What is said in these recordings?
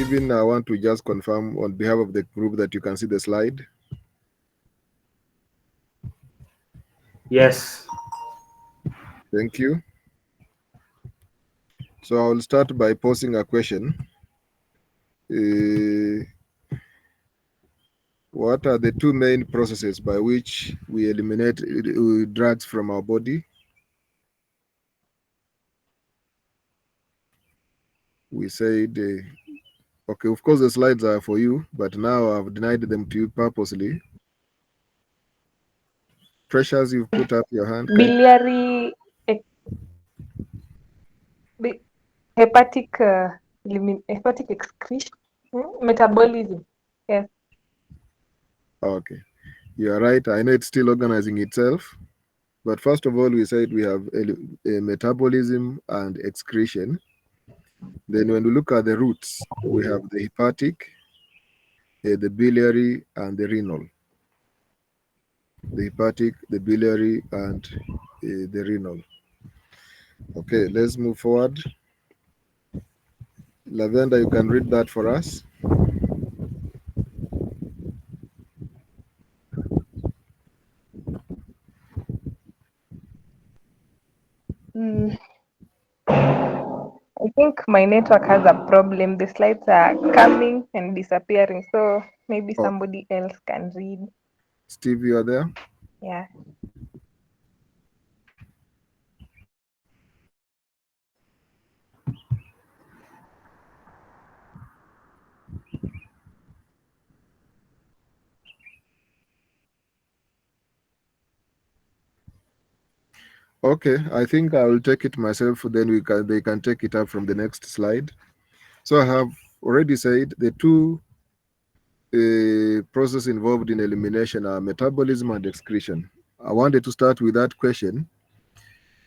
Stephen, I want to just confirm on behalf of the group that you can see the slide. Yes. Thank you. So I will start by posing a question. What are the two main processes by which we eliminate drugs from our body? We said, okay, of course the slides are for you, but now I've denied them to you purposely. Precious, you've put up your hand. Biliary, hepatic, hepatic excretion, metabolism. Yes. Okay, you are right. I know it's still organizing itself. But first of all, we said we have a metabolism and excretion. Then when we look at the roots, we have the hepatic, the biliary, and the renal. The hepatic, the biliary, and the renal. Okay, let's move forward. Lavender, you can read that for us. I think my network has a problem. The slides are coming and disappearing. So maybe somebody else can read. Steve, you are there? Yeah. Okay, I think I will take it myself. Then they can take it up from the next slide. So I have already said the two process involved in elimination are metabolism and excretion. I wanted to start with that question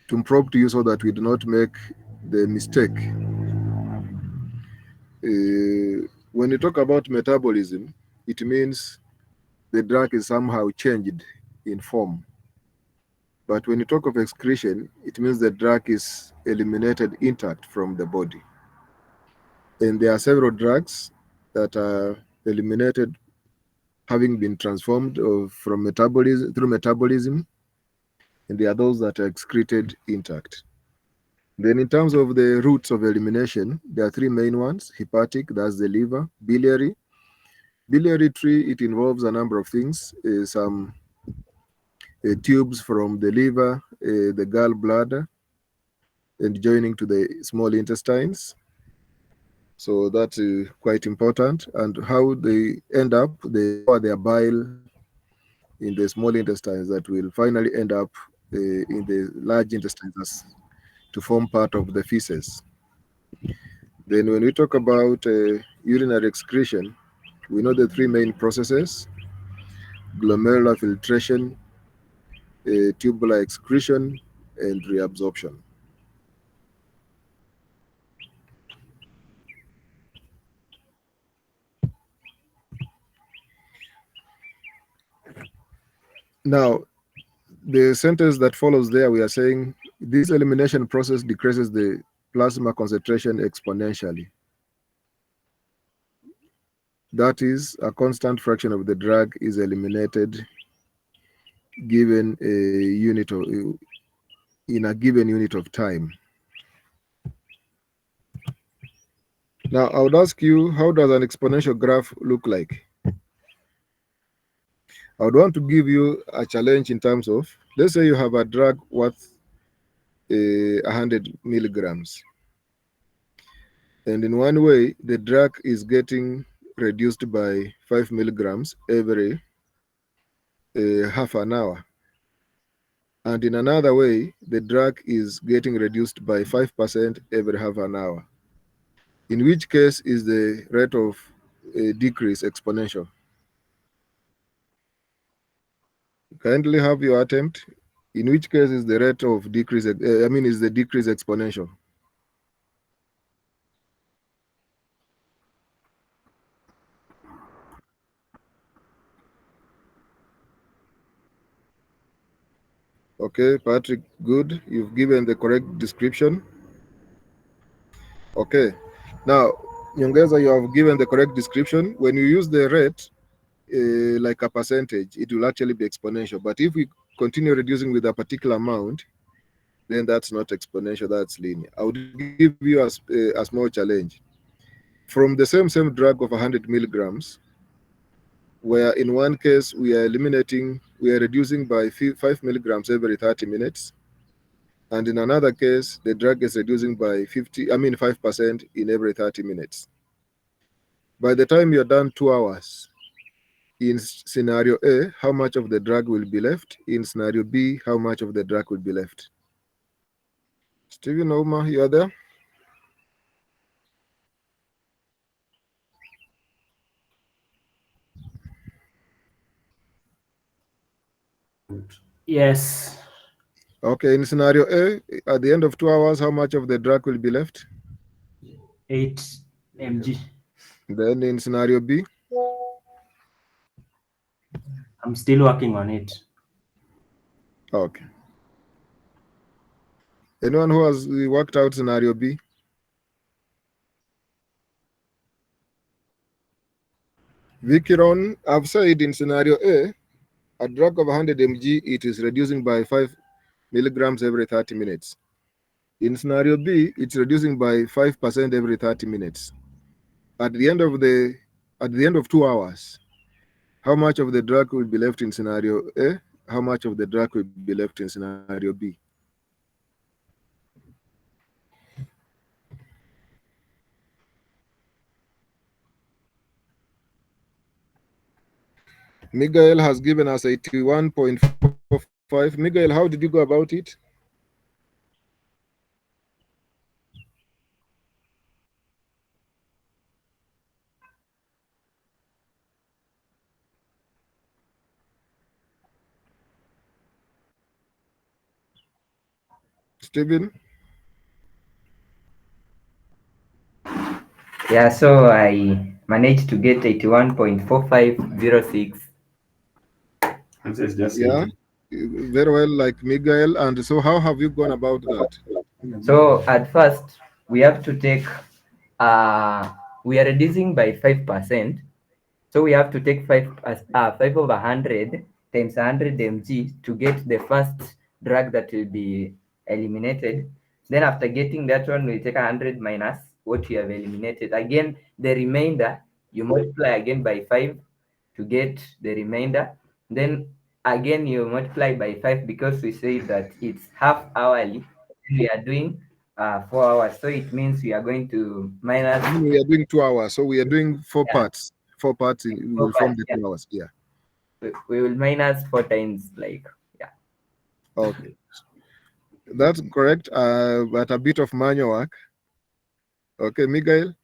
to prompt you so that we do not make the mistake. When you talk about metabolism, it means the drug is somehow changed in form. But when you talk of excretion, it means the drug is eliminated intact from the body. And there are several drugs that are eliminated having been transformed from metabolism through metabolism, and there are those that are excreted intact. Then in terms of the routes of elimination, there are three main ones: hepatic, that's the liver; biliary. Biliary tree, it involves a number of things, some tubes from the liver, the gallbladder, and joining to the small intestines. So that's quite important. And how they end up, they store their bile in the small intestines that will finally end up in the large intestines to form part of the feces. Then when we talk about urinary excretion, we know the three main processes: glomerular filtration, tubular excretion, and reabsorption. Now, the sentence that follows there, we are saying this elimination process decreases the plasma concentration exponentially. That is, a constant fraction of the drug is eliminated given a unit of in a given unit of time. Now, I would ask you, how does an exponential graph look like? I would want to give you a challenge in terms of, let's say you have a drug worth 100 milligrams. And in one way, the drug is getting reduced by 5 milligrams every half an hour. And in another way, the drug is getting reduced by 5% every half an hour. In which case is the rate of decrease exponential? Kindly have your attempt. In which case is the rate of decrease, is the decrease exponential? Okay, Patrick, good. You've given the correct description. Okay, now Nyongeza, you have given the correct description. When you use the rate like a percentage, it will actually be exponential. But if we continue reducing with a particular amount, then that's not exponential, that's linear. I would give you a small challenge. From the same drug of 100 milligrams, where in one case we are reducing by 5 milligrams every 30 minutes, and in another case, the drug is reducing by 5% in every 30 minutes. By the time you're done 2 hours, in scenario A, how much of the drug will be left? In scenario B, how much of the drug will be left? Stephen, Oma, you are there? Yes. Okay, in scenario A, at the end of 2 hours, how much of the drug will be left? 8 mg. Then in scenario B? I'm still working on it. Okay. Anyone who has worked out scenario B? Vikiron, I've said in scenario A, a drug of 100 mg, it is reducing by 5 milligrams every 30 minutes. In scenario B, it's reducing by 5% every 30 minutes. At the end of 2 hours, how much of the drug will be left in scenario A? How much of the drug will be left in scenario B? Miguel has given us 81.45. Miguel, how did you go about it? Stephen? Yeah, so I managed to get 81.4506. Yeah, very well, like Miguel. And so, how have you gone about that? So at first, we have to take, we are reducing by 5%. So we have to take 5 over 100 times 100 mg to get the first drug that will be eliminated. Then after getting that one, we take 100 minus what you have eliminated. Again, the remainder, you multiply again by 5 to get the remainder. Then again, you multiply by 5 because we say that it's half hourly. We are doing 4 hours. So it means we are going to minus. We are doing 2 hours, so we are doing four Yeah. parts. Four parts will form the 2 hours. Yeah. We will minus 4 times, like, yeah. Okay, that's correct. But a bit of manual work. Okay, Miguel.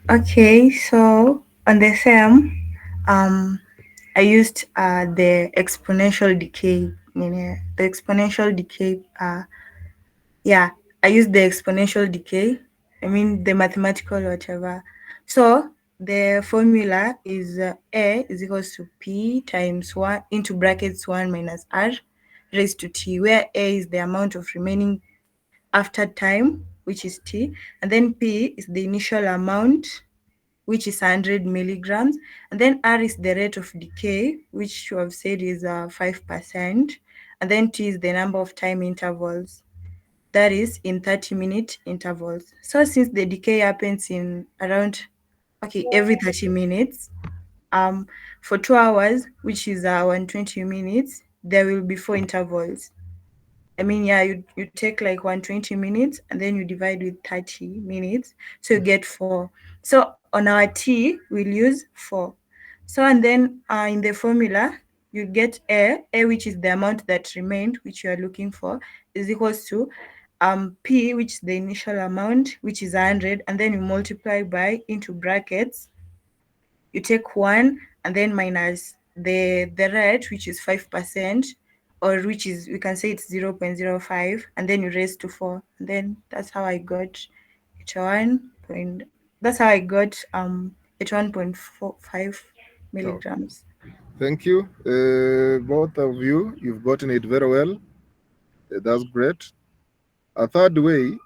Okay, so on the same, I used the exponential decay. The exponential decay. Yeah, I used the exponential decay. I mean the mathematical whatever. So the formula is A is equals to P times 1 into brackets 1 minus R raised to T, where A is the amount of remaining after time, which is T, and then P is the initial amount, which is 100 milligrams, and then R is the rate of decay, which you have said is 5%, and then T is the number of time intervals, that is in 30-minute intervals. So since the decay happens in around, every 30 minutes, for 2 hours, which is 120 minutes, there will be 4 intervals. I mean, yeah, you take like 120 minutes and then you divide with 30 minutes. So you get 4. So on our T, we'll use 4. So and then in the formula, you get A, which is the amount that remained, which you are looking for, is equals to P, which is the initial amount, which is 100, and then you multiply by into brackets. You take 1 and then minus the rate, which is 5%, or which is, we can say it's 0.05, and then you raise to 4. And then that's how I got 81 point, that's how I got 81.45 milligrams. Thank you, both of you. You've gotten it very well. That's great. A third way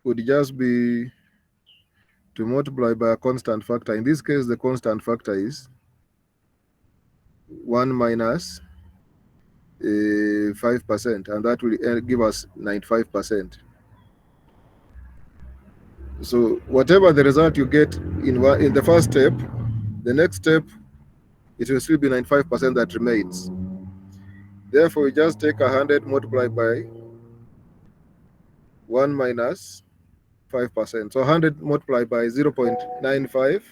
would just be to multiply by a constant factor. In this case, the constant factor is 1 minus 5%, and that will give us 95%. So whatever the result you get in the first step, the next step, it will still be 95% that remains. Therefore, we just take 100 multiplied by 1 minus 5%. So 100 multiplied by 0.95,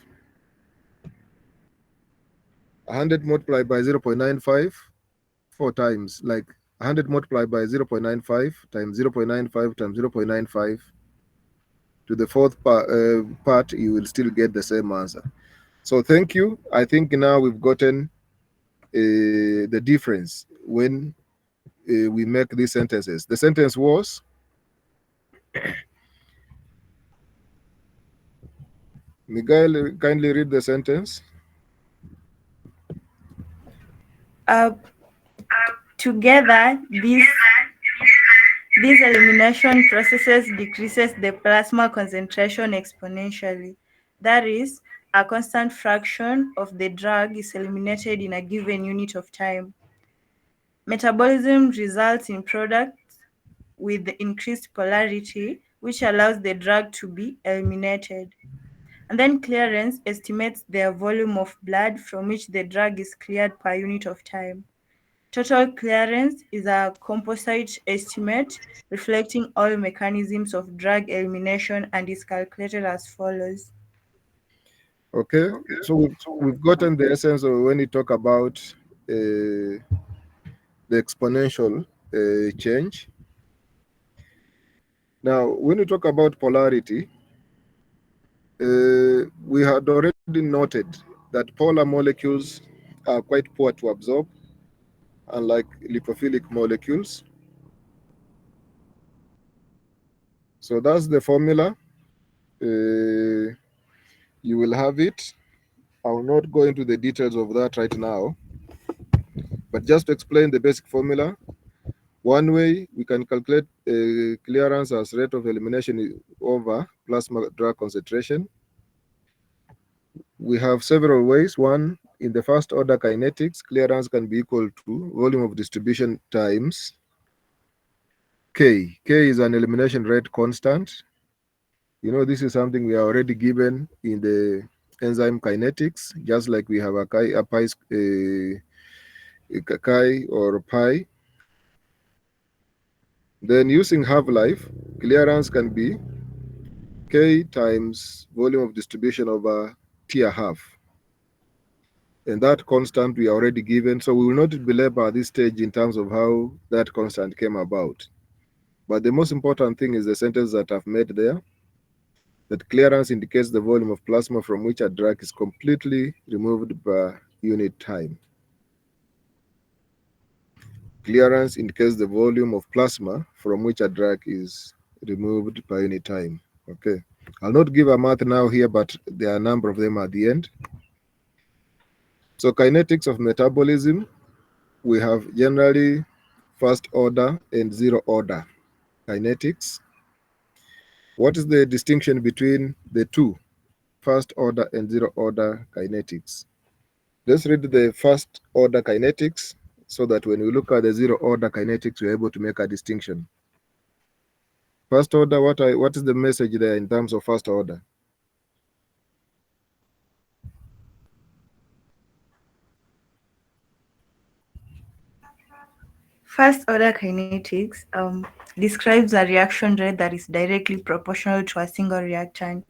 100 multiplied by 0.95 4 times, like 100 multiplied by 0.95 times 0.95 times 0.95 to the fourth part, you will still get the same answer. So thank you. I think now we've gotten the difference when we make these sentences. The sentence was, Miguel, kindly read the sentence. Together, these elimination processes decreases the plasma concentration exponentially. That is, a constant fraction of the drug is eliminated in a given unit of time. Metabolism results in products with the increased polarity, which allows the drug to be eliminated. And then clearance estimates the volume of blood from which the drug is cleared per unit of time. Total clearance is a composite estimate reflecting all mechanisms of drug elimination and is calculated as follows. Okay, so we've gotten the essence of when you talk about the exponential change. Now, when you talk about polarity, we had already noted that polar molecules are quite poor to absorb, unlike lipophilic molecules. So that's the formula. You will have it. I will not go into the details of that right now, but just to explain the basic formula, one way we can calculate clearance as rate of elimination over plasma drug concentration. We have several ways. One, in the first order kinetics, clearance can be equal to volume of distribution times K. K is an elimination rate constant. You know, this is something we are already given in the enzyme kinetics, just like we have a chi or pi. Then using half-life, clearance can be K times volume of distribution over T a half. And that constant we are already given, so we will not belabor at this stage in terms of how that constant came about. But the most important thing is the sentence that I've made there, that clearance indicates the volume of plasma from which a drug is completely removed per unit time. Clearance indicates the volume of plasma from which a drug is removed per unit time. Okay. I'll not give a math now here, but there are a number of them at the end. So kinetics of metabolism, we have generally first order and zero order kinetics. What is the distinction between the two, first order and zero order kinetics? Let's read the first order kinetics so that when we look at the zero order kinetics, we're able to make a distinction. First order, what is the message there in terms of first order? First order kinetics describes a reaction rate that is directly proportional to a single reactant.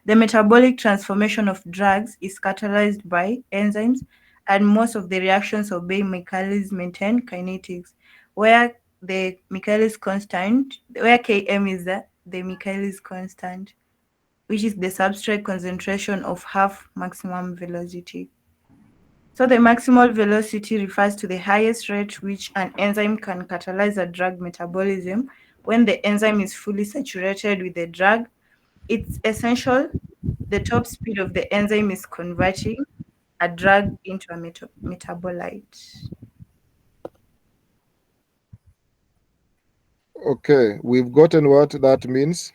The metabolic transformation of drugs is catalyzed by enzymes, and most of the reactions obey Michaelis-Menten kinetics, where the Michaelis constant, where Km is the Michaelis constant, which is the substrate concentration of half maximum velocity. So the maximal velocity refers to the highest rate which an enzyme can catalyze a drug metabolism when the enzyme is fully saturated with the drug. It's essential the top speed of the enzyme is converting a drug into a metabolite. Okay, we've gotten what that means.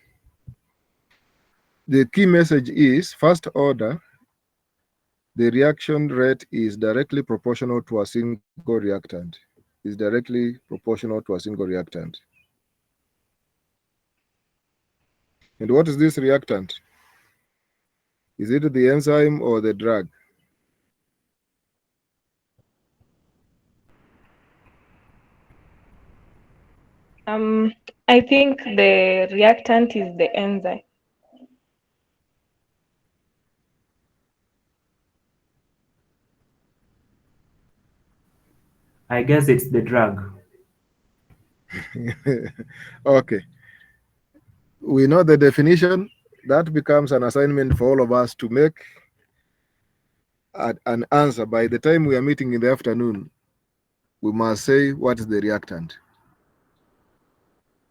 The key message is, first order, the reaction rate is directly proportional to a single reactant. Is directly proportional to a single reactant. And what is this reactant? Is it the enzyme or the drug? I think the reactant is the enzyme. I guess it's the drug. Okay. We know the definition. That becomes an assignment for all of us to make an answer. By the time we are meeting in the afternoon, we must say what is the reactant.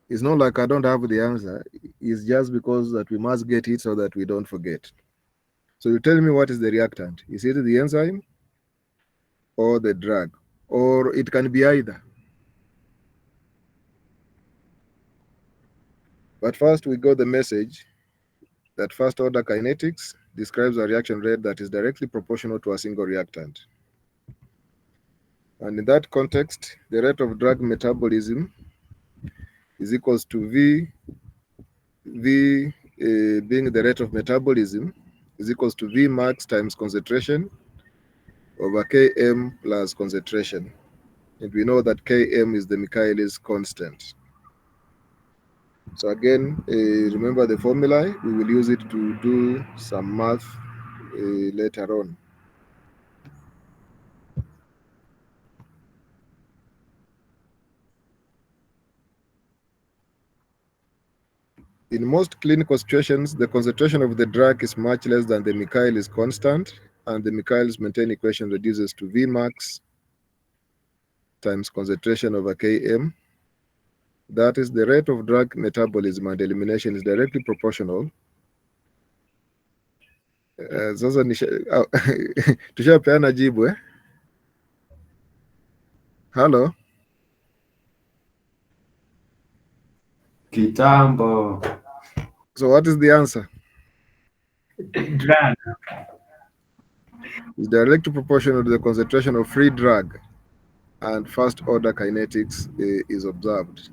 It's not like I don't have the answer. It's just because that we must get it so that we don't forget. So you tell me what is the reactant. Is it the enzyme or the drug? Or it can be either. But first we got the message that first order kinetics describes a reaction rate that is directly proportional to a single reactant. And in that context, the rate of drug metabolism is equals to V being the rate of metabolism is equals to V max times concentration over Km plus concentration. And we know that Km is the Michaelis constant. So again, remember the formula. We will use it to do some math later on. In most clinical situations, the concentration of the drug is much less than the Michaelis constant, and the Michaelis-Menten equation reduces to Vmax times concentration over Km. That is, the rate of drug metabolism and elimination is directly proportional. Sasa tushapeana jibu eh? Hello? Kitambo. So what is the answer? Drug. It's directly proportional to the concentration of free drug, and first order kinetics is observed.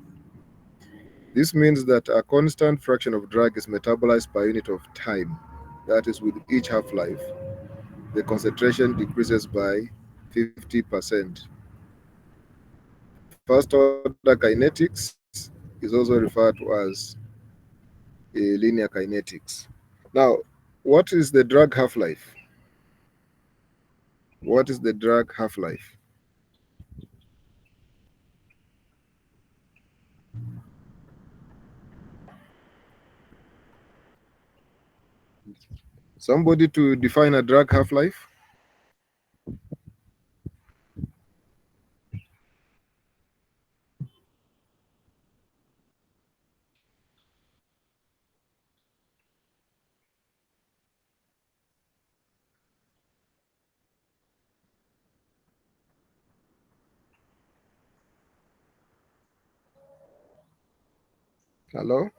This means that a constant fraction of drug is metabolized per unit of time. That is, with each half-life, the concentration decreases by 50%. First order kinetics is also referred to as linear kinetics. Now, what is the drug half-life? What is the drug half-life? Somebody to define a drug half-life? Hello?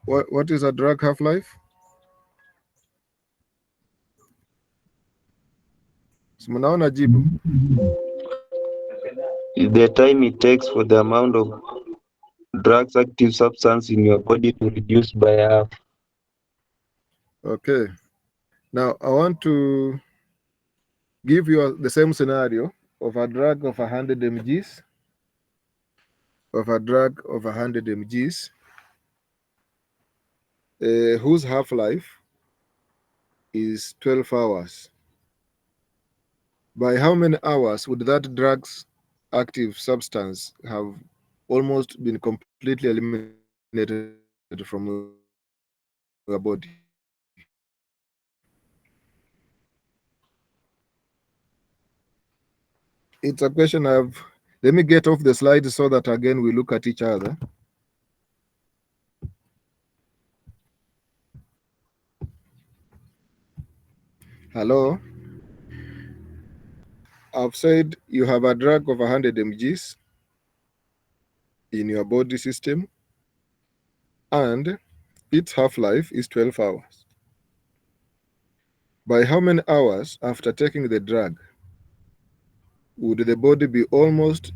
What is a drug half-life? Mnaona jibu? The time it takes for the amount of drugs active substance in your body to reduce by half. Okay. Now I want to give you the same scenario of a drug of 100 mgs. Of a drug of 100 mgs, whose half-life is 12 hours. By how many hours would that drug's active substance have almost been completely eliminated from your body? It's a question of, let me get off the slide so that again we look at each other. Hello? I've said you have a drug of 100 mgs in your body system, and its half-life is 12 hours. By how many hours after taking the drug would the body be almost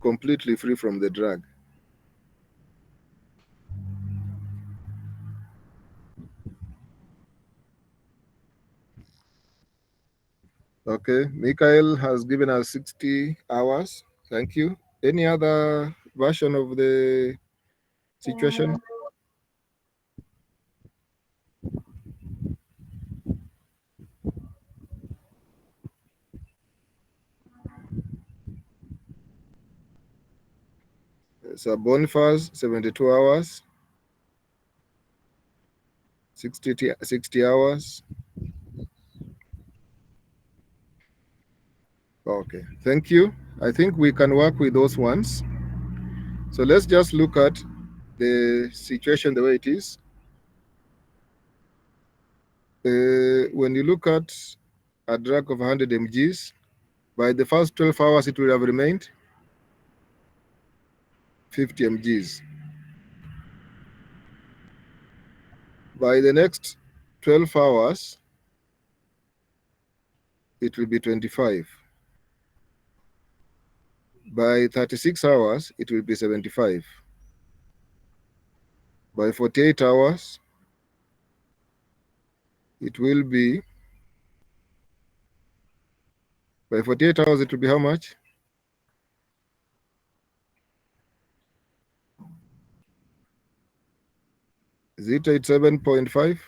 completely free from the drug? Okay, Michael has given us 60 hours. Thank you. Any other version of the situation? So Boniface, 72 hours. 60 hours. Okay, thank you. I think we can work with those ones. So let's just look at the situation the way it is. When you look at a drug of 100 mgs, by the first 12 hours, it will have remained 50 mgs. By the next 12 hours, it will be 25. By 36 hours, it will be 75. By 48 hours, it will be, by 48 hours, it will be how much? Is it 87.5?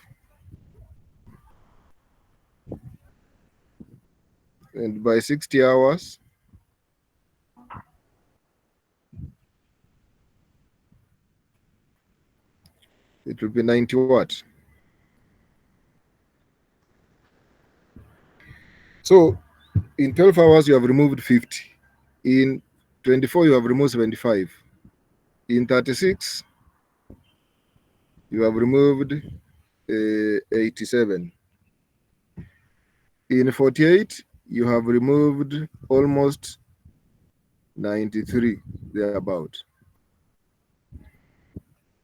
And by 60 hours, it will be 90 what? So in 12 hours, you have removed 50. In 24, you have removed 75. In 36, you have removed 87. In 48, you have removed almost 93, thereabout.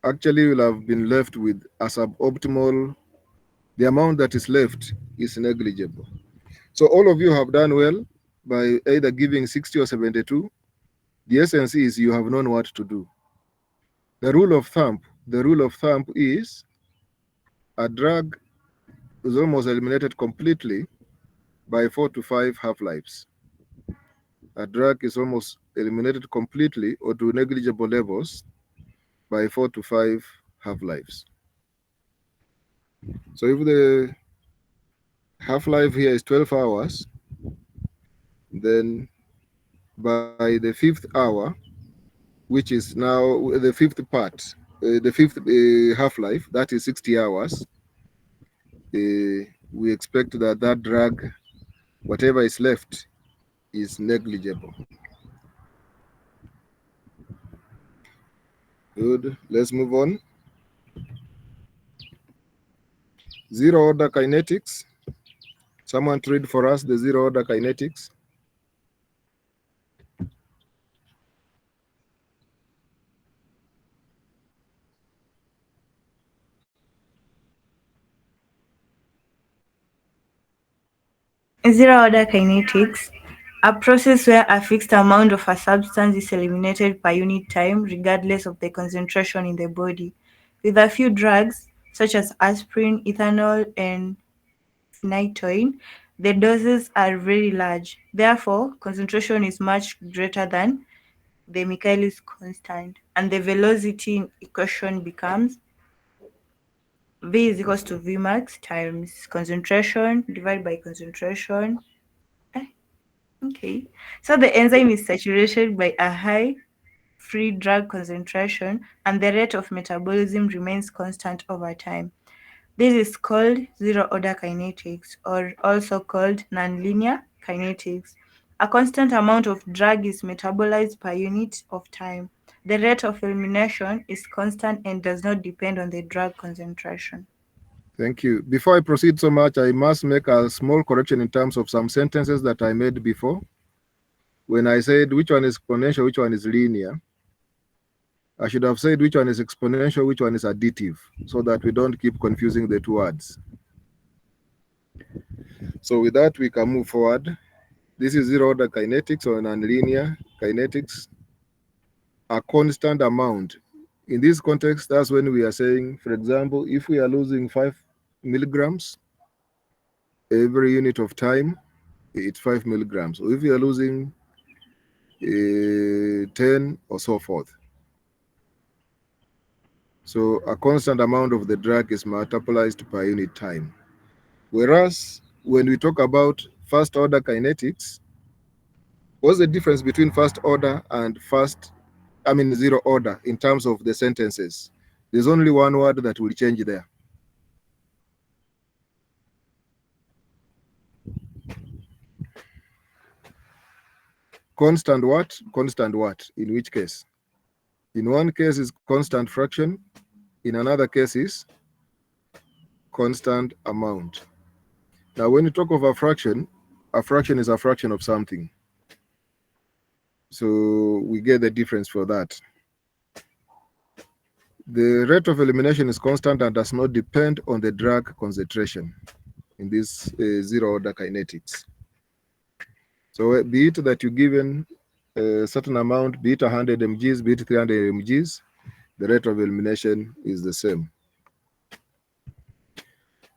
Actually, you'll have been left with a suboptimal, the amount that is left is negligible. So all of you have done well by either giving 60 or 72. The essence is you have known what to do. The rule of thumb is a drug is almost eliminated completely by 4 to 5 half-lives. A drug is almost eliminated completely or to negligible levels by 4 to 5 half-lives. So if the half-life here is 12 hours, then by the 5th hour, which is now the 5th part, the 5th half-life, that is 60 hours, we expect that that drug, whatever is left, is negligible. Good, let's move on. Zero order kinetics. Someone to read for us the zero order kinetics. Zero order kinetics, a process where a fixed amount of a substance is eliminated per unit time, regardless of the concentration in the body. With a few drugs, such as aspirin, ethanol, and phenytoin, the doses are very large. Therefore, concentration is much greater than the Michaelis constant, and the velocity equation becomes V is equals to V max times concentration divided by concentration. Okay, so the enzyme is saturated by a high free drug concentration, and the rate of metabolism remains constant over time. This is called zero order kinetics, or also called nonlinear kinetics. A constant amount of drug is metabolized per unit of time. The rate of elimination is constant and does not depend on the drug concentration. Thank you. Before I proceed so much, I must make a small correction in terms of some sentences that I made before. When I said which one is exponential, which one is linear, I should have said which one is exponential, which one is additive, so that we don't keep confusing the two words. So with that, we can move forward. This is zero order kinetics or nonlinear kinetics, a constant amount. In this context, that's when we are saying, for example, if we are losing 5 milligrams every unit of time, it's 5 milligrams. Or if we are losing 10 or so forth. So a constant amount of the drug is metabolized per unit time. Whereas when we talk about first order kinetics, what's the difference between first order and zero order in terms of the sentences? There's only one word that will change there. Constant what? Constant what? In which case? In one case is constant fraction. In another case is constant amount. Now, when you talk of a fraction is a fraction of something. So we get the difference for that. The rate of elimination is constant and does not depend on the drug concentration in this zero order kinetics. So be it that you're given a certain amount, be it 100 mgs, be it 300 mgs, the rate of elimination is the same.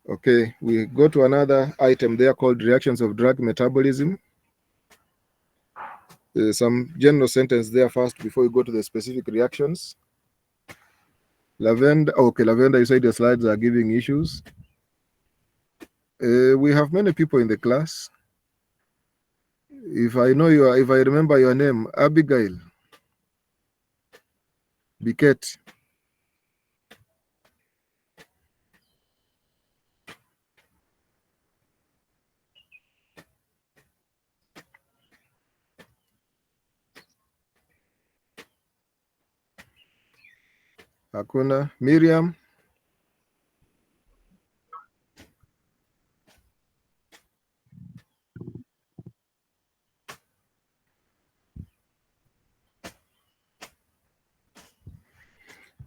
Okay, we go to another item there called reactions of drug metabolism. Some general sentence there first before we go to the specific reactions. Lavender, okay, Lavender, you said the slides are giving issues. We have many people in the class. If I remember your name, Abigail, Biket. Hakuna. Miriam.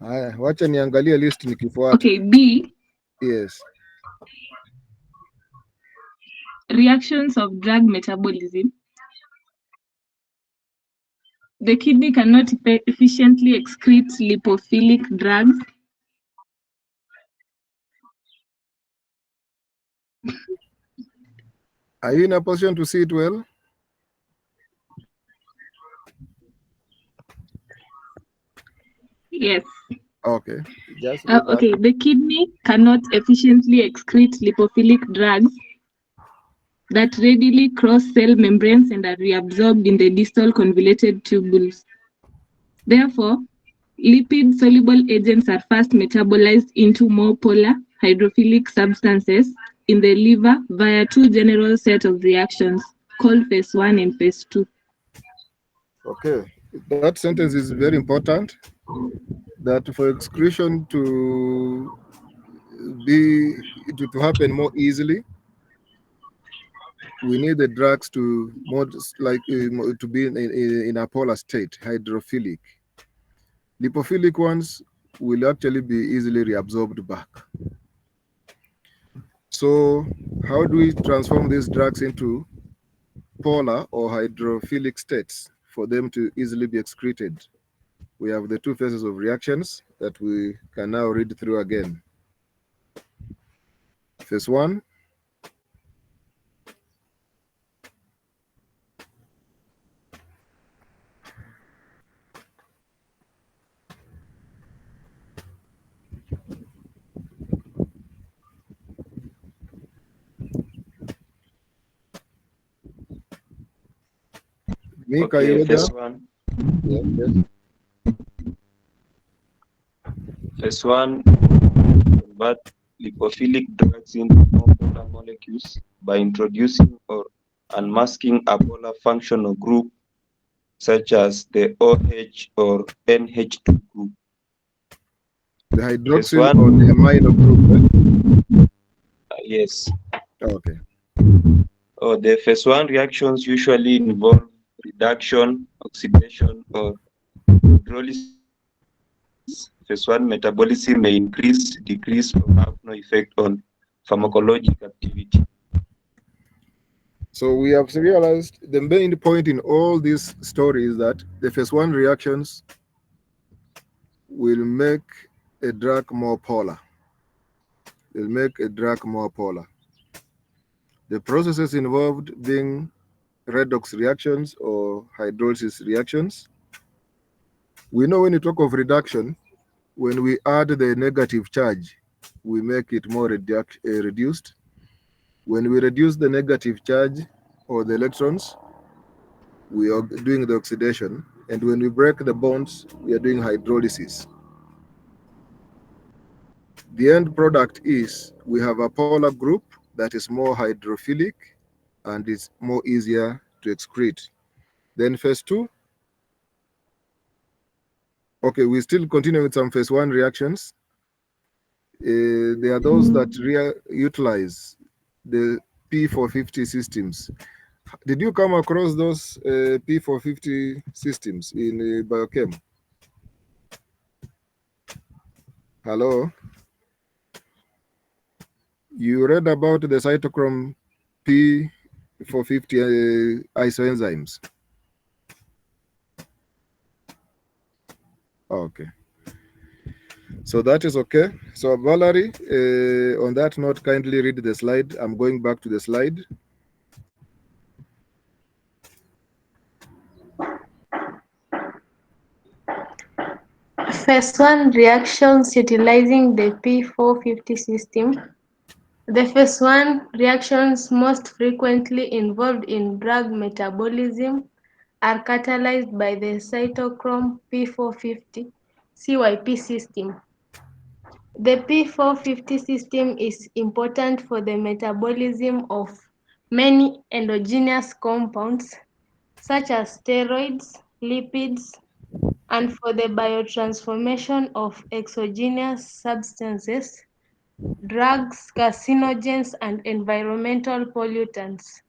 Haya, wacha niangalie list nikifuata. Okay, B, Yes. reactions of drug metabolism. The kidney cannot efficiently excrete lipophilic drugs. Are you in a position to see it well? Yes. Okay. Just read that. Okay, the kidney cannot efficiently excrete lipophilic drugs that readily cross cell membranes and are reabsorbed in the distal convoluted tubules. Therefore, lipid-soluble agents are first metabolized into more polar hydrophilic substances in the liver via two general set of reactions called phase 1 and phase 2. Okay. That sentence is very important. That for excretion to happen more easily, we need the drugs to to be in a polar state, hydrophilic. Lipophilic ones will actually be easily reabsorbed back. So how do we transform these drugs into polar or hydrophilic states for them to easily be excreted? We have the two phases of reactions that we can now read through again. Phase 1. Mika, Okay, you phase there? 1. Yes. Phase 1, convert lipophilic drugs into non-polar molecules by introducing or unmasking a polar functional group such as the OH or NH2 group. The Phase hydroxyl 1, or the amino group. yes. Okay. The phase 1 reactions usually involve reduction, oxidation, or hydrolysis phase 1 metabolism may increase, decrease, or have no effect on pharmacologic activity. So we have realized the main point in all this story is that the phase 1 reactions will make a drug more polar. They'll make a drug more polar. The processes involved being redox reactions or hydrolysis reactions. We know when you talk of reduction, when we add the negative charge, we make it more reduced. When we reduce the negative charge or the electrons, we are doing the oxidation. And when we break the bonds, we are doing hydrolysis. The end product is we have a polar group that is more hydrophilic and is more easier to excrete. Then phase 2. Okay, we still continue with some phase 1 reactions. There are those that utilize the P450 systems. Did you come across those P450 systems in biochem? Hello? You read about the cytochrome P450 isoenzymes? Okay. So that is okay. So Valerie, on that note, kindly read the slide. I'm going back to the slide. Phase 1 reactions utilizing the P450 system. The phase 1 reactions most frequently involved in drug metabolism are catalyzed by the cytochrome P450 CYP system. The P450 system is important for the metabolism of many endogenous compounds such as steroids, lipids, and for the biotransformation of exogenous substances, drugs, carcinogens, and environmental pollutants.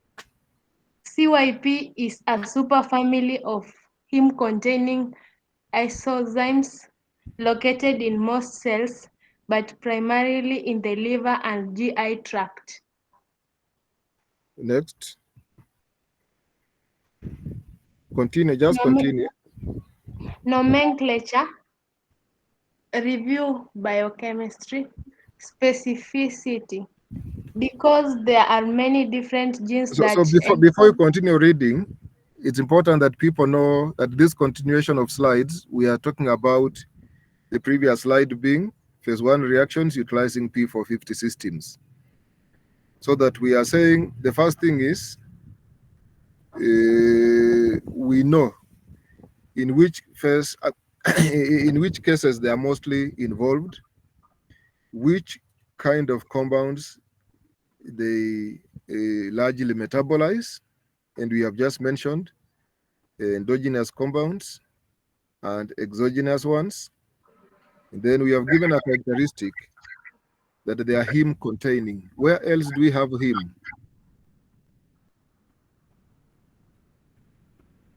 CYP is a superfamily of heme-containing isozymes located in most cells, but primarily in the liver and GI tract. Next. Continue, just continue. Nomenclature. Review biochemistry. Specificity. Because there are many different genes So before you continue reading, it's important that people know that this continuation of slides, we are talking about the previous slide being phase 1 reactions utilizing P450 systems. So that we are saying the first thing is we know in which phase, in which cases they are mostly involved, which kind of compounds they largely metabolize, and we have just mentioned endogenous compounds and exogenous ones. And then we have given a characteristic that they are heme containing. Where else do we have heme?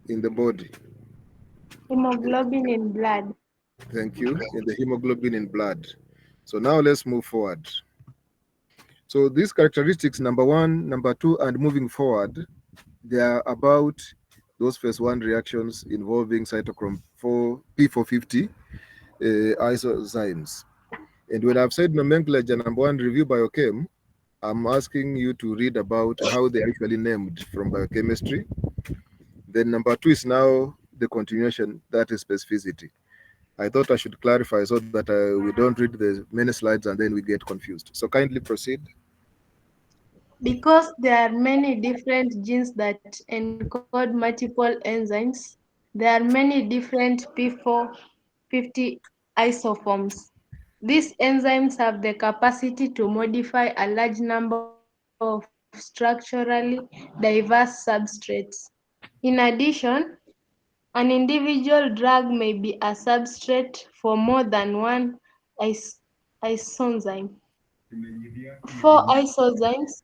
In the body. Hemoglobin in blood. Thank you. In the hemoglobin in blood. So now let's move forward. So these characteristics, number 1, number 2, and moving forward, they are about those phase 1 reactions involving cytochrome P450 isozymes. And when I've said nomenclature, number 1, review biochem, I'm asking you to read about how they're actually named from biochemistry. Then number 2 is now the continuation, that is specificity. I thought I should clarify so that we don't read the many slides and then we get confused. So kindly proceed. Because there are many different genes that encode multiple enzymes, there are many different P450 isoforms. These enzymes have the capacity to modify a large number of structurally diverse substrates. In addition, an individual drug may be a substrate for more than one isozyme. 4 isozymes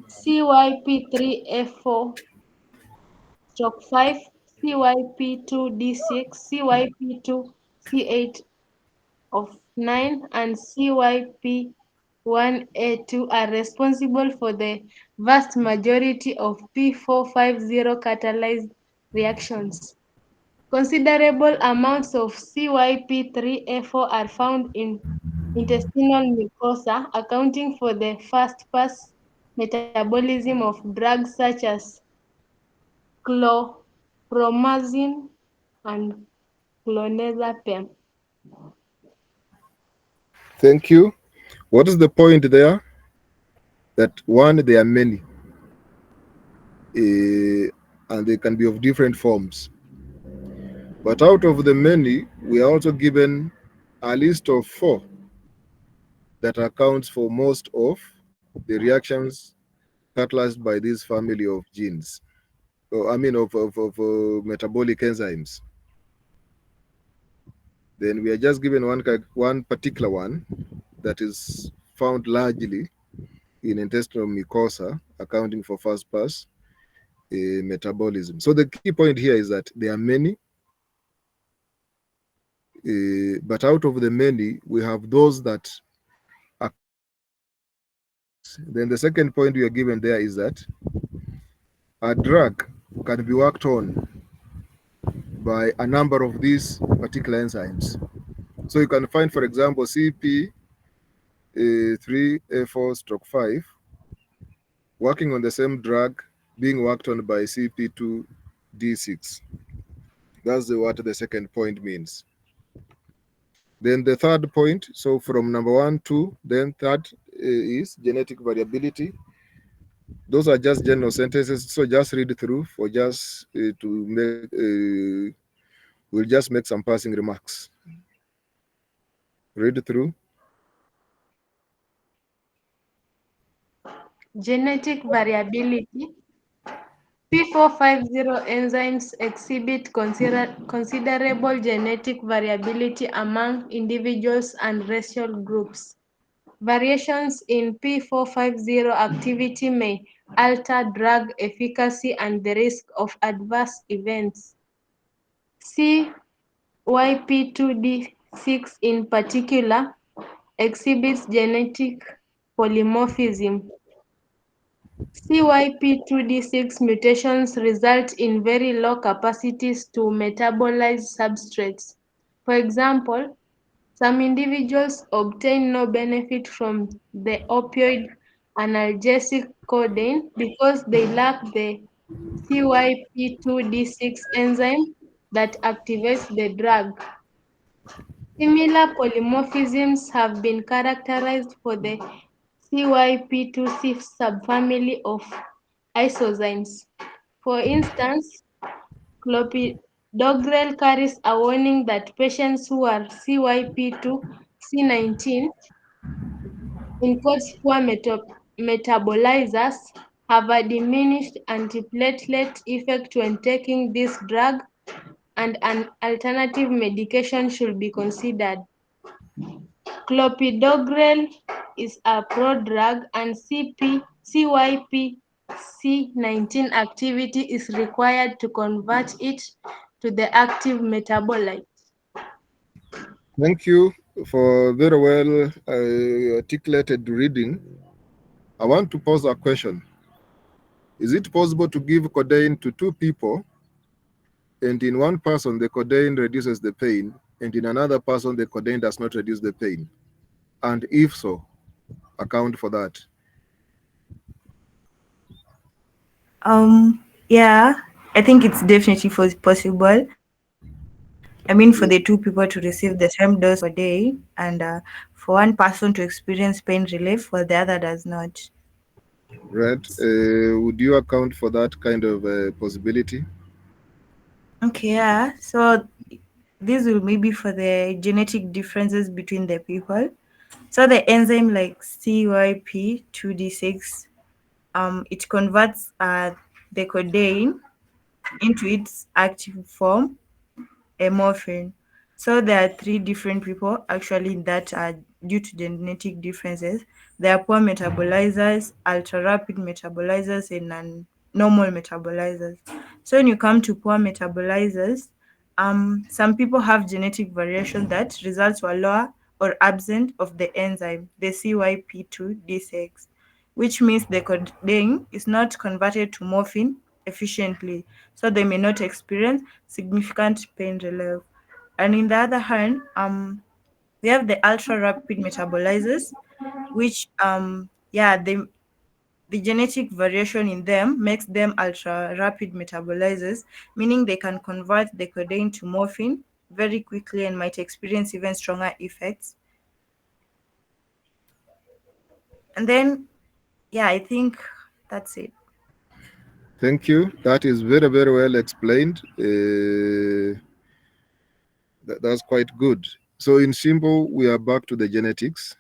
CYP3F4/5, CYP2D6, CYP2 C8 of 9 and CYP1A2 are responsible for the vast majority of P450 catalyzed reactions. Considerable amounts of CYP3A4 are found in intestinal mucosa, accounting for the first-pass metabolism of drugs such as chlorpromazine and clonazepam. Thank you. What is the point there? That one, there are many, and they can be of different forms. But out of the many, we are also given a list of 4 that accounts for most of the reactions catalyzed by this family of genes. Of metabolic enzymes. Then we are just given one particular one that is found largely in intestinal mucosa, accounting for first pass metabolism. So the key point here is that there are many, but out of the many, we have those that are. Then the second point we are given there is that a drug can be worked on by a number of these particular enzymes. So you can find, for example, CP3A4/5 working on the same drug being worked on by CP2D6. That's what the second point means. Then the third point, so from number 1, 2, then third is genetic variability. Those are just general sentences, so just read through for just to make, we'll just make some passing remarks. Read through. Genetic variability. P450 enzymes exhibit considerable genetic variability among individuals and racial groups. Variations in P450 activity may alter drug efficacy and the risk of adverse events. CYP2D6 in particular exhibits genetic polymorphism. CYP2D6 mutations result in very low capacities to metabolize substrates. For example, some individuals obtain no benefit from the opioid analgesic codeine because they lack the CYP2D6 enzyme that activates the drug. Similar polymorphisms have been characterized for the CYP2C subfamily of isozymes. For instance, clopidogrel carries a warning that patients who are CYP2C19 in quotes poor metabolizers have a diminished antiplatelet effect when taking this drug, and an alternative medication should be considered. Clopidogrel is a prodrug, and CYP-C19 activity is required to convert it to the active metabolite. Thank you for very well articulated reading. I want to pose a question. Is it possible to give codeine to 2 people, and in one person the codeine reduces the pain, and in another person the codeine does not reduce the pain? And if so, account for that. Yeah, I think it's definitely possible. I mean, for the 2 people to receive the same dose per day, and for one person to experience pain relief while the other does not. Right? Would you account for that kind of possibility? Okay, yeah. So this will maybe for the genetic differences between the people. So the enzyme like CYP2D6, it converts the codeine into its active form, morphine. So there are 3 different people actually that are due to genetic differences. There are poor metabolizers, ultra rapid metabolizers, and normal metabolizers. So when you come to poor metabolizers, Some people have genetic variation that results were lower or absent of the enzyme, the CYP2D6, which means the codeine is not converted to morphine efficiently, so they may not experience significant pain relief. And in the other hand, we have the ultra rapid metabolizers, which the genetic variation in them makes them ultra rapid metabolizers, meaning they can convert the codeine to morphine very quickly and might experience even stronger effects. And then, yeah, I think that's it. Thank you. That is very, very well explained. That's quite good. So in simple, we are back to the genetics,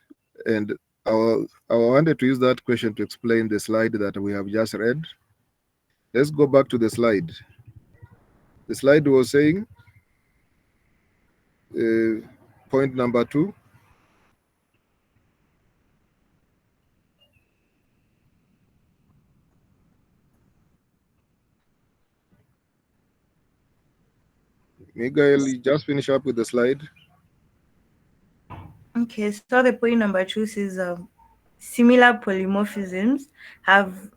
and I wanted to use that question to explain the slide that we have just read. Let's go back to the slide. The slide was saying, point number 2, Miguel, you just finish up with the slide. Okay, so the point number 2 says similar polymorphisms have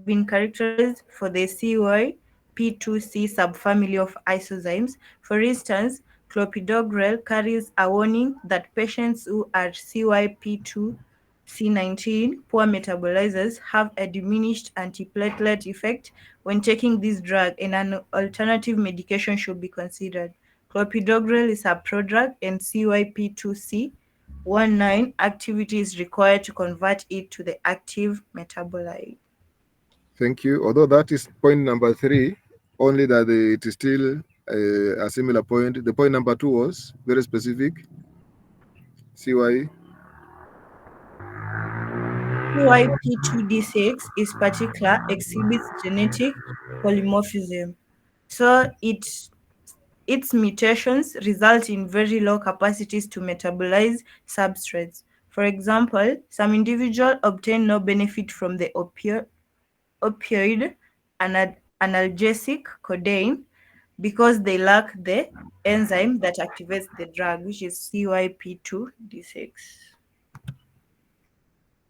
been characterized for the CYP2C subfamily of isozymes. For instance, clopidogrel carries a warning that patients who are CYP2C19 poor metabolizers have a diminished antiplatelet effect when taking this drug, and an alternative medication should be considered. Clopidogrel is a prodrug, and CYP2C19 activity is required to convert it to the active metabolite. Thank you. Although that is point number 3, only that it is still a similar point. The point number 2 was very specific. CY. CYP2D6 is particular exhibits genetic polymorphism. So its mutations result in very low capacities to metabolize substrates. For example, some individuals obtain no benefit from the opioid analgesic codeine because they lack the enzyme that activates the drug, which is CYP2D6.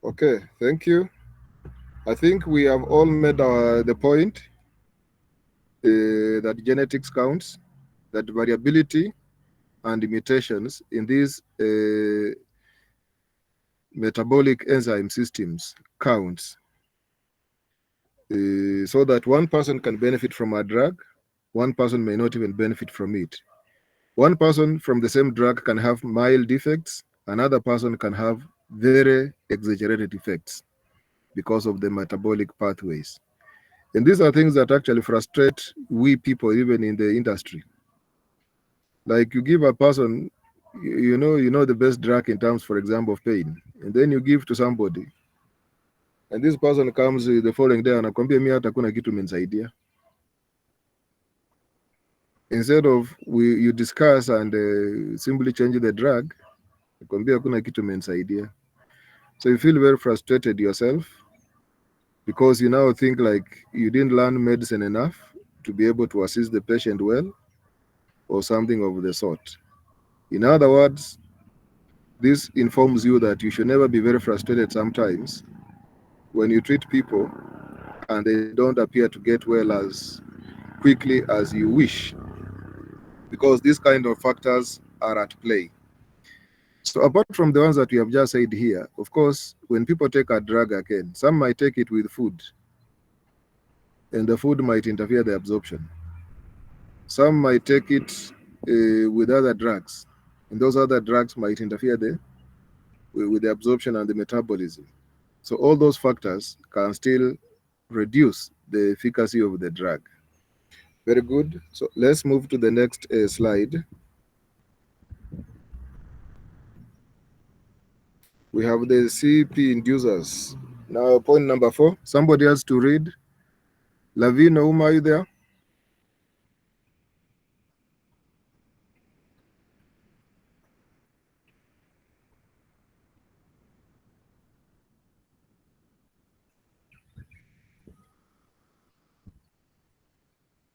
Okay, thank you. I think we have all made the point that genetics counts, that variability and mutations in these metabolic enzyme systems counts, so that one person can benefit from a drug, one person may not even benefit from it. One person from the same drug can have mild effects, another person can have very exaggerated effects because of the metabolic pathways. And these are things that actually frustrate we people, even in the industry. Like you give a person, you know the best drug in terms, for example, of pain, and then you give to somebody, and this person comes the following day anakwambia mimi hata kuna kitu imenisaidia. Instead of you discuss and simply change the drug, nakwambia kuna kitu imenisaidia. So you feel very frustrated yourself because you now think like you didn't learn medicine enough to be able to assist the patient well or something of the sort. In other words, this informs you that you should never be very frustrated sometimes when you treat people and they don't appear to get well as quickly as you wish, because these kind of factors are at play. So apart from the ones that we have just said here, of course, when people take a drug again, some might take it with food, and the food might interfere the absorption. Some might take it with other drugs, and those other drugs might interfere with the absorption and the metabolism. So all those factors can still reduce the efficacy of the drug. Very good. So let's move to the next slide. We have the CP inducers. Now, point number 4. Somebody else to read. Lavina, are you there?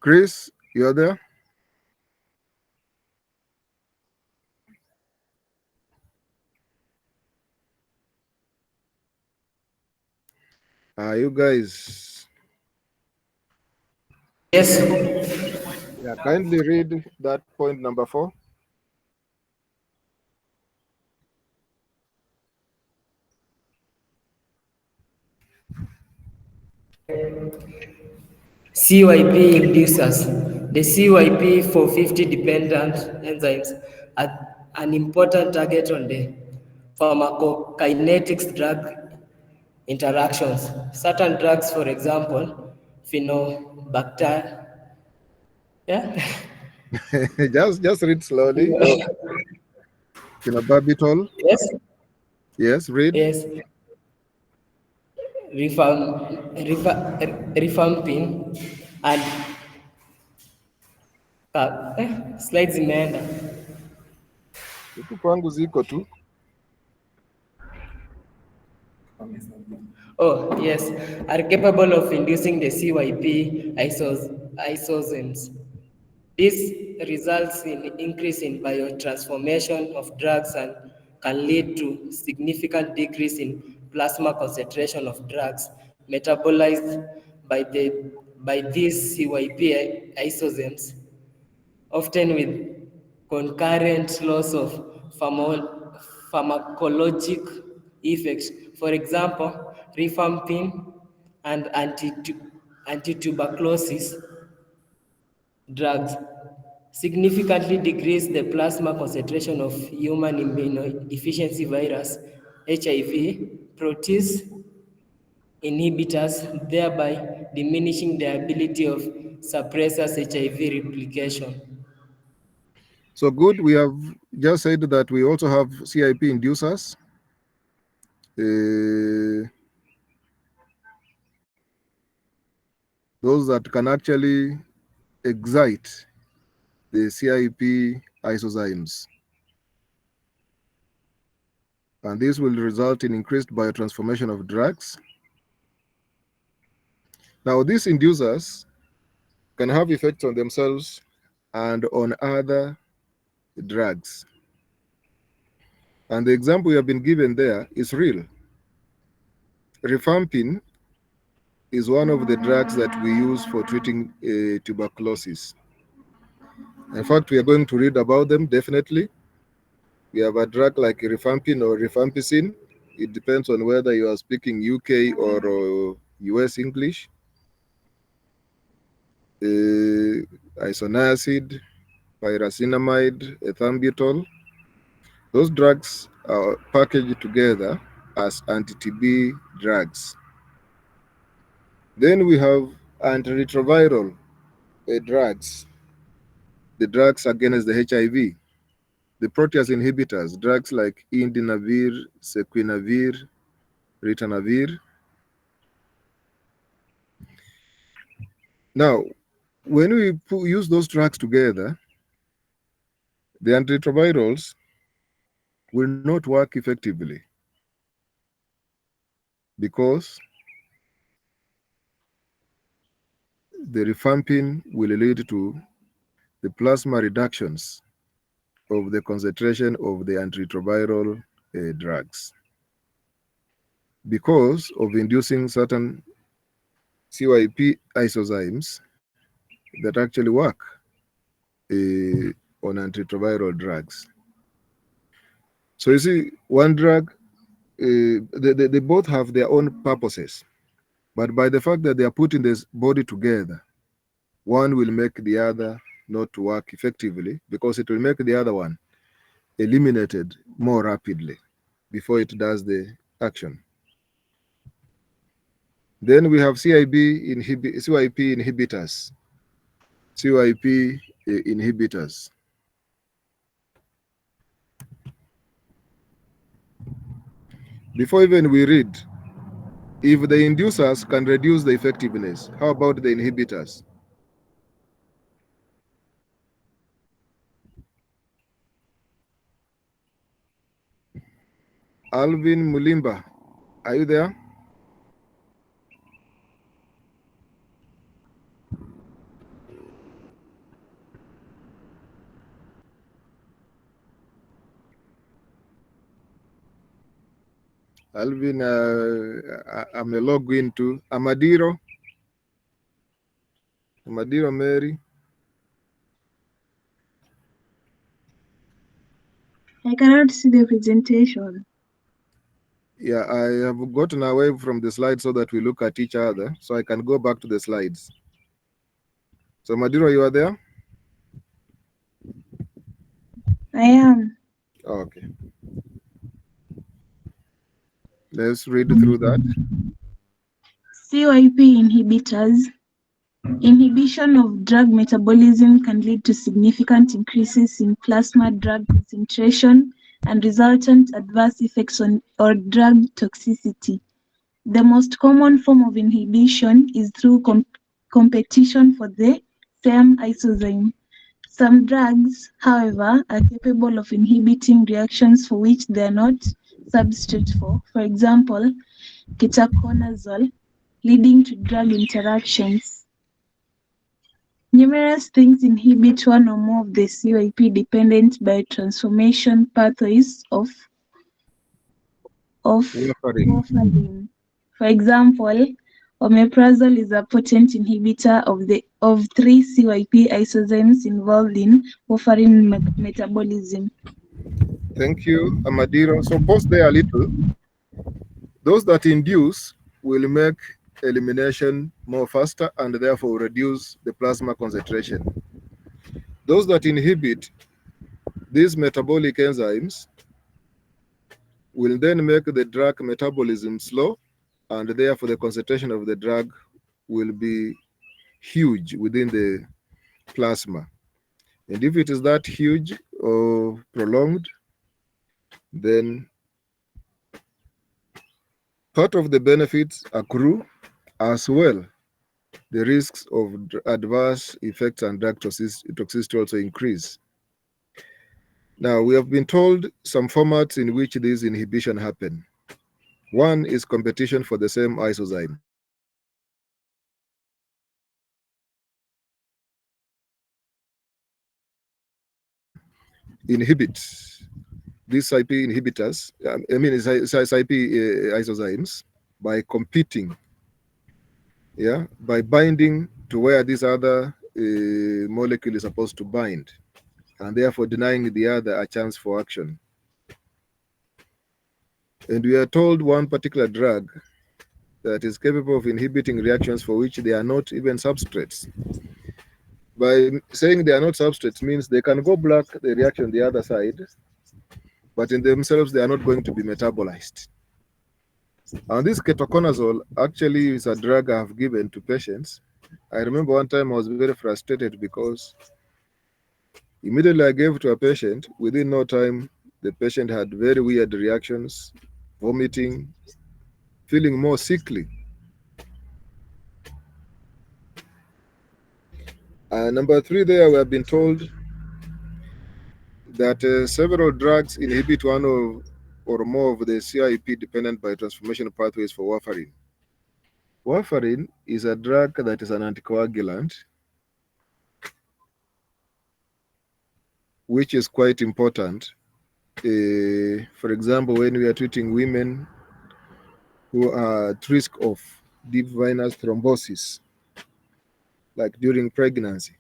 Chris, you're there? Are you guys? Yes. Yeah, kindly read that point number 4. CYP inducers. The CYP for 50 dependent enzymes are an important target on the pharmacokinetics drug interactions. Certain drugs, for example, phenobacter. Yeah. just read slowly. Phenobarbital. Yes. Yes, read. Yes. Rifampin and slides imeenda. Huku kwangu ziko tu. Oh, yes, are capable of inducing the CYP isozymes. This results in increase in biotransformation of drugs and can lead to significant decrease in plasma concentration of drugs metabolized by these CYP isozymes, often with concurrent loss of pharmacologic effects. For example, rifampin and antituberculosis drugs significantly decrease the plasma concentration of human immunodeficiency virus, HIV, protease inhibitors, thereby diminishing the ability of suppressors HIV replication. So good. We have just said that we also have CIP inducers. Those that can actually excite the CIP isozymes. And this will result in increased biotransformation of drugs. Now, these inducers can have effects on themselves and on other drugs. And the example you have been given there is real. Rifampin is one of the drugs that we use for treating tuberculosis. In fact, we are going to read about them definitely. We have a drug like rifampin or rifampicin. It depends on whether you are speaking UK or US English. Isoniazid, pyrazinamide, ethambutol. Those drugs are packaged together as anti-TB drugs. Then we have antiretroviral drugs, the drugs against the HIV, the protease inhibitors, drugs like indinavir, sequinavir, ritonavir. Now, when we use those drugs together, the antiretrovirals will not work effectively because the rifampin will lead to the plasma reductions of the concentration of the antiretroviral drugs because of inducing certain CYP isozymes that actually work on antiretroviral drugs. So you see, one drug, they both have their own purposes, but by the fact that they are put in this body together, one will make the other not to work effectively because it will make the other one eliminated more rapidly before it does the action. Then we have CYP inhibitors. CYP inhibitors. Before even we read, if the inducers can reduce the effectiveness, how about the inhibitors? Alvin Mulimba, are you there? Alvin, I'm a log into Amadiro. Amadiro Mary. I cannot see the presentation. Yeah, I have gotten away from the slides so that we look at each other, so I can go back to the slides. So Maduro, you are there? I am. Okay. Let's read through that. CYP inhibitors. Inhibition of drug metabolism can lead to significant increases in plasma drug concentration and resultant adverse effects or drug toxicity. The most common form of inhibition is through competition for the same isozyme. Some drugs, however, are capable of inhibiting reactions for which they are not substrate for example, ketoconazole, leading to drug interactions. Numerous things inhibit one or more of the CYP-dependent biotransformation pathways of warfarin. For example, omeprazole is a potent inhibitor of 3 CYP isozymes involved in warfarin metabolism. Thank you, Amadiro. So pause there a little. Those that induce will make elimination more faster and therefore reduce the plasma concentration. Those that inhibit these metabolic enzymes will then make the drug metabolism slow, and therefore the concentration of the drug will be huge within the plasma. And if it is that huge or prolonged, then part of the benefits accrue, as well the risks of adverse effects and drug toxicity also increase. Now, we have been told some formats in which this inhibition happen. One is competition for the same isozyme. Inhibits these IP inhibitors, IP isozymes, by competing, by binding to where this other molecule is supposed to bind, and therefore denying the other a chance for action. And we are told one particular drug that is capable of inhibiting reactions for which they are not even substrates. By saying they are not substrates means they can go block the reaction the other side, but in themselves they are not going to be metabolized. And this ketoconazole actually is a drug I have given to patients. I remember one time I was very frustrated because immediately I gave to a patient, within no time, the patient had very weird reactions, vomiting, feeling more sickly. Number 3 there, we have been told that several drugs inhibit one or more of the CYP-dependent biotransformation pathways for warfarin. Warfarin is a drug that is an anticoagulant, which is quite important. For example, when we are treating women who are at risk of deep venous thrombosis, like during pregnancy.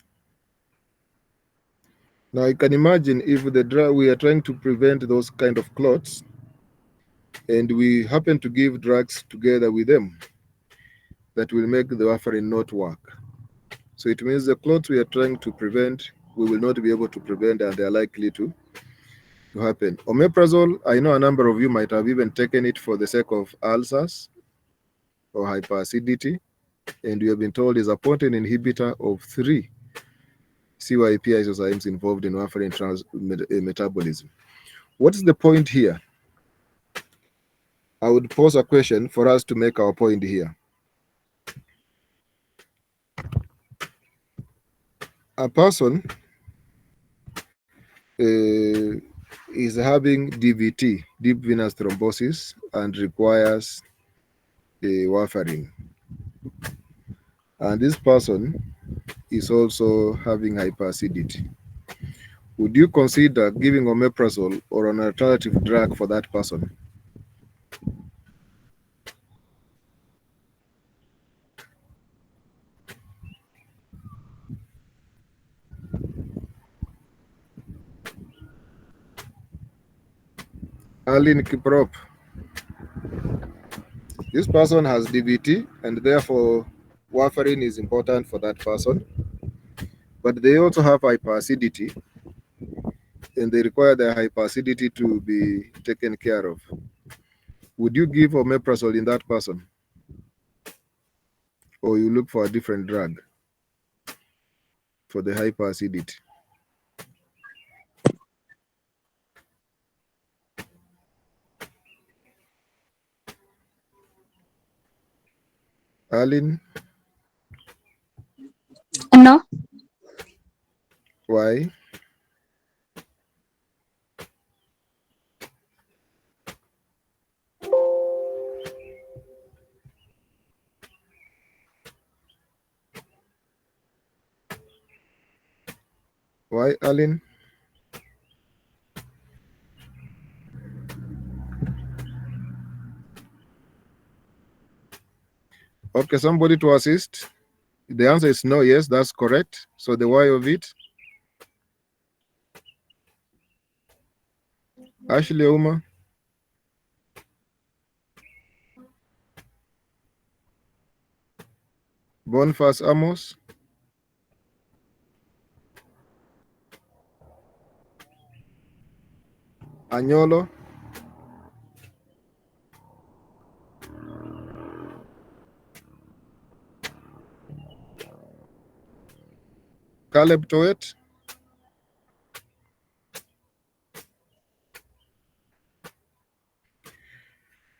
Now you can imagine if the drug, we are trying to prevent those kind of clots, and we happen to give drugs together with them that will make the warfarin not work. So it means the clots we are trying to prevent, we will not be able to prevent, and they are likely to happen. Omeprazole, I know a number of you might have even taken it for the sake of ulcers or hyperacidity, and we have been told is a potent inhibitor of 3 CYP isozymes involved in warfarin metabolism. What is the point here? I would pose a question for us to make our point here. A person is having DVT, deep venous thrombosis, and requires warfarin. And this person is also having hyperacidity. Would you consider giving omeprazole or an alternative drug for that person? Aline Kiprop. This person has DVT, and therefore warfarin is important for that person. But they also have hyperacidity, and they require their hyperacidity to be taken care of. Would you give omeprazole in that person? Or you look for a different drug for the hyperacidity? Aline? No. Why? Why, Aline? Okay, somebody to assist. The answer is no, yes, that's correct. So the why of it? Ashley Uma? Boniface Amos? Agnolo? Caleb Toet?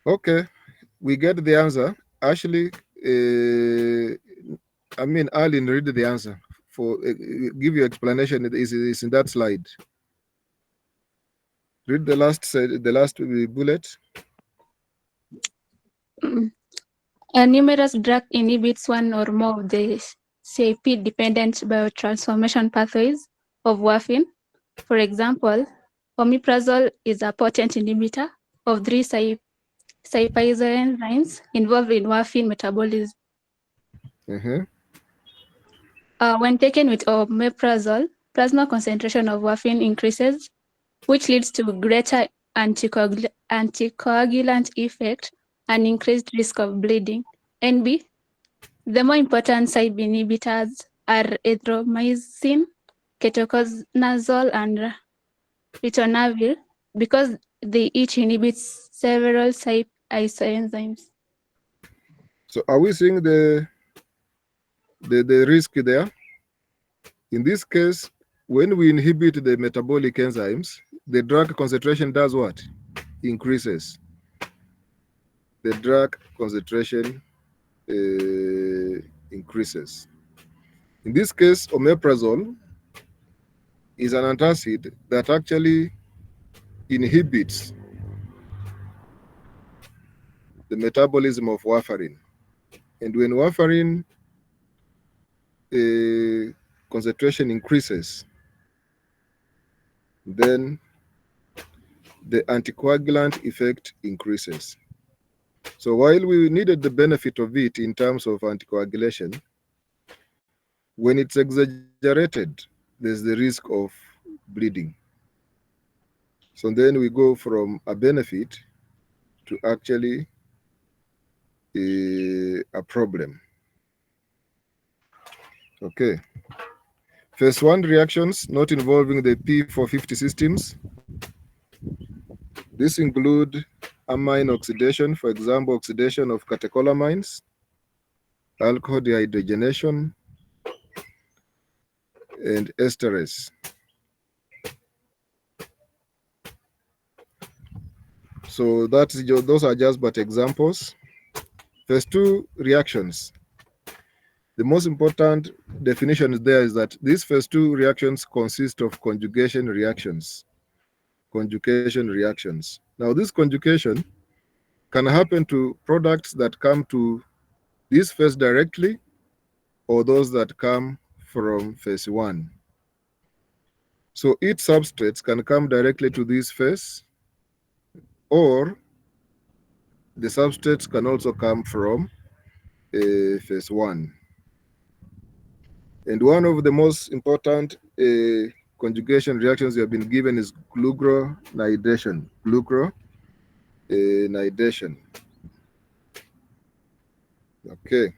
Okay, we get the answer. Actually, Aline, read the answer. For give your explanation. It is in that slide. Read the last bullet. A numerous drug inhibits one or more of the CYP-dependent biotransformation pathways of warfarin. For example, omeprazole is a potent inhibitor of 3 enzymes involved in warfarin metabolism. When taken with omeprazole, plasma concentration of warfarin increases, which leads to greater anticoagulant effect and increased risk of bleeding. NB, the more important CYP inhibitors are erythromycin, ketoconazole, and ritonavir because they each inhibit several CYP isoenzymes. So are we seeing the risk there? In this case, when we inhibit the metabolic enzymes, the drug concentration does what? Increases. The drug concentration increases. In this case, omeprazole is an antacid that actually inhibits the metabolism of warfarin. And when warfarin concentration increases, then the anticoagulant effect increases. So while we needed the benefit of it in terms of anticoagulation, when it's exaggerated, there's the risk of bleeding. So then we go from a benefit to actually a problem. Okay. Phase 1 reactions not involving the P450 systems. This include amine oxidation, for example, oxidation of catecholamines, alcohol dehydrogenation, and esterase. So those are just but examples. Phase 2 reactions. The most important definition there is that these phase 2 reactions consist of conjugation reactions. Conjugation reactions. Now, this conjugation can happen to products that come to this phase directly or those that come from phase 1. So each substrates can come directly to this phase, or the substrates can also come from phase 1. And one of the most important conjugation reactions we have been given is glucuronidation. Glucuronidation. nidation. Okay.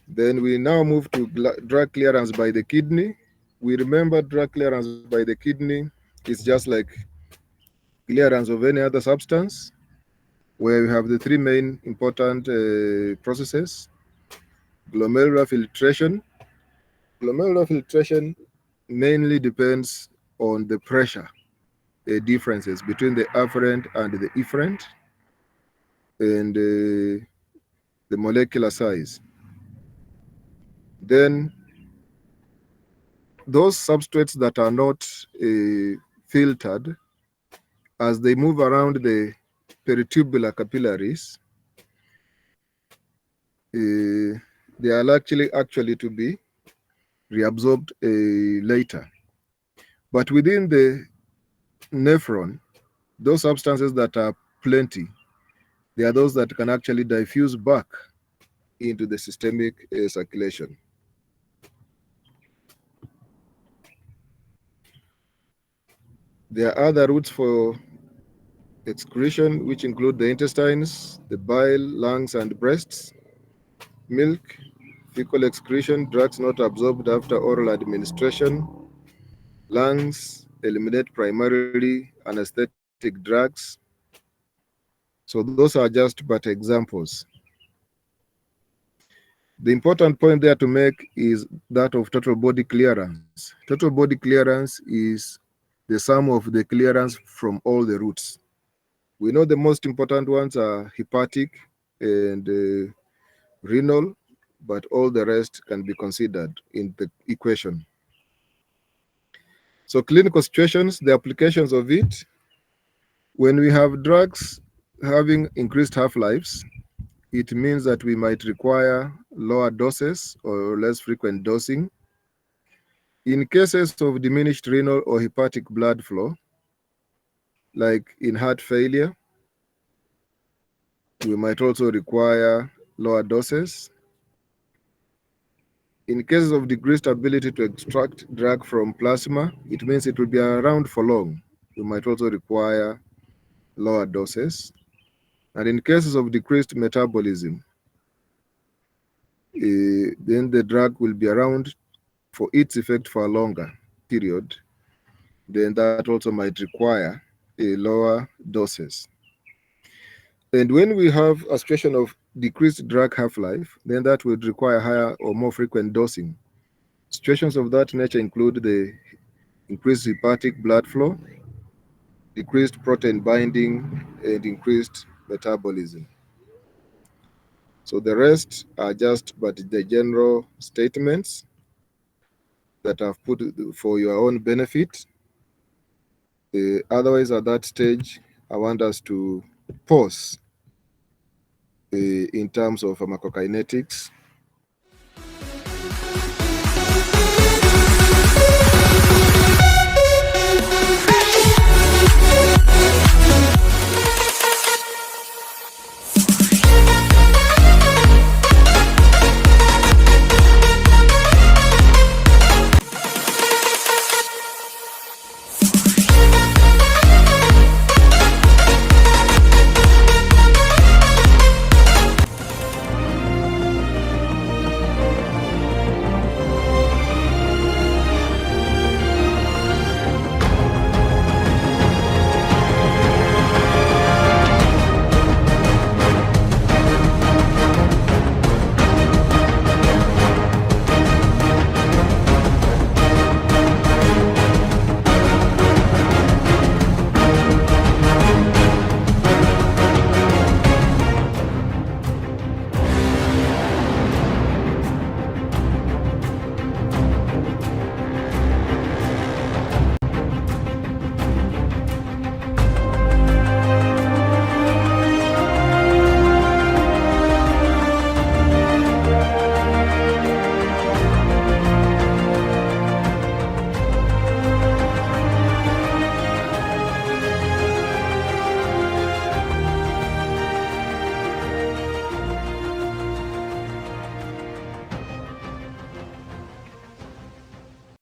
Then we now move to drug clearance by the kidney. We remember drug clearance by the kidney is just like clearance of any other substance, where we have the three main important processes. Glomerular filtration. Glomerular filtration mainly depends on the pressure differences between the afferent and the efferent, and the molecular size. Then those substrates that are not filtered, as they move around the peritubular capillaries, they are actually to be reabsorbed later. But within the nephron, those substances that are plenty, they are those that can actually diffuse back into the systemic circulation. There are other routes for excretion, which include the intestines, the bile, lungs, and breasts, milk, fecal excretion, drugs not absorbed after oral administration, lungs eliminate primarily anesthetic drugs. So those are just but examples. The important point there to make is that of total body clearance. Total body clearance is the sum of the clearance from all the routes. We know the most important ones are hepatic and renal, but all the rest can be considered in the equation. So clinical situations, the applications of it, when we have drugs having increased half-lives, it means that we might require lower doses or less frequent dosing. In cases of diminished renal or hepatic blood flow, like in heart failure, we might also require lower doses. In cases of decreased ability to extract drug from plasma, it means it will be around for long. We might also require lower doses. And in cases of decreased metabolism, then the drug will be around for its effect for a longer period. Then that also might require lower doses. And when we have a situation of decreased drug half-life, then that would require higher or more frequent dosing. Situations of that nature include the increased hepatic blood flow, decreased protein binding, and increased metabolism. So the rest are just but the general statements that I've put for your own benefit. Otherwise, at that stage, I want us to pause in terms of pharmacokinetics